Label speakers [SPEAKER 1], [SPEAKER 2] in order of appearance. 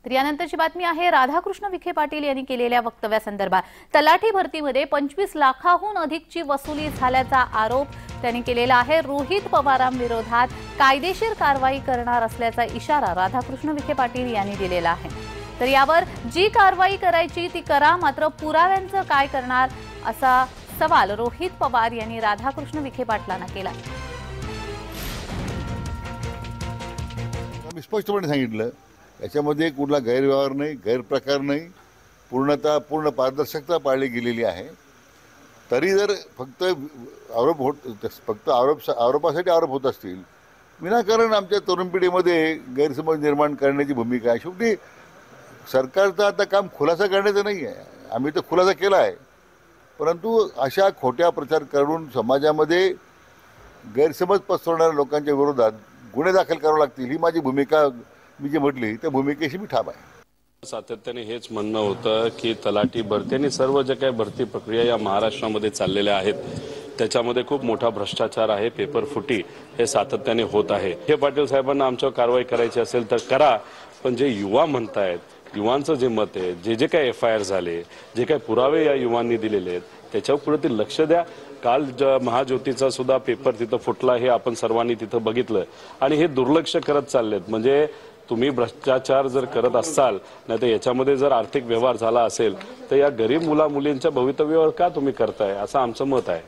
[SPEAKER 1] तर यानंतरची बातमी आहे राधाकृष्ण विखे पाटील यांनी केलेल्या वक्तव्यासंदर्भात। तलाठी भरतीमध्ये 25 लाखांहून अधिकची वसुली झाल्याचा आरोप त्यांनी केलेला आहे। रोहित पवारांविरोधात कायदेशीर कारवाई करणार असल्याचा इशारा राधाकृष्ण विखे पाटील यांनी दिलेला आहे। तर यावर जी कारवाई करायची ती करा, मात्र पुराव्यांचं काय करणार असा सवाल रोहित पवार यांनी राधाकृष्ण विखे पाटलांना केला।
[SPEAKER 2] मी स्पष्टपणे सांगितलं, याच्यामध्ये कुठला गैरव्यवहार नाही, गैरप्रकार नाही, पूर्ण पारदर्शकता पाळली गेलेली आहे। तरी जर फक्त आरोपासाठी आरोप होत असतील, विनाकारण आमच्या तरुण पिढीमध्ये गैरसमज निर्माण करण्याची भूमिका आहे। शेवटी सरकारचं आता काम खुलासा करण्याचं नाही आहे, आम्ही तर खुलासा केला आहे, परंतु अशा खोट्या प्रचार करून समाजामध्ये गैरसमज पसरवणाऱ्या लोकांच्या विरोधात गुन्हे दाखल करावे लागतील, ही माझी भूमिका मी जी म्हटली त्या भूमिकेशी मी ठाम आहे।
[SPEAKER 3] सातत्याने हेच म्हणणं होतं की तलाठी भरती आणि सर्व जे काही भरती प्रक्रिया या महाराष्ट्रामध्ये चाललेल्या आहेत त्याच्यामध्ये खूप मोठा भ्रष्टाचार आहे, पेपर फुटी हे सातत्याने होत आहे। हे पाटील साहेबांना आमच्यावर कारवाई करायची असेल तर करा, पण जे युवा म्हणतायत, युवांचं जे मत आहे, जे काही FIR झाले, जे काही पुरावे या युवांनी दिलेले आहेत त्याच्यावर कुठेतरी लक्ष द्या। काल महाज्योतीचा सुद्धा पेपर तिथं फुटला हे आपण सर्वांनी तिथं बघितलं आणि हे दुर्लक्ष करत चाललेत। म्हणजे तुम्ही भ्रष्टाचार जर करत असाल, नाही तर याच्यामध्ये जर आर्थिक व्यवहार झाला असेल तर या गरीब मुला मुलींच्या भवितव्यावर का तुम्ही करताय, असं आमचं मत आहे।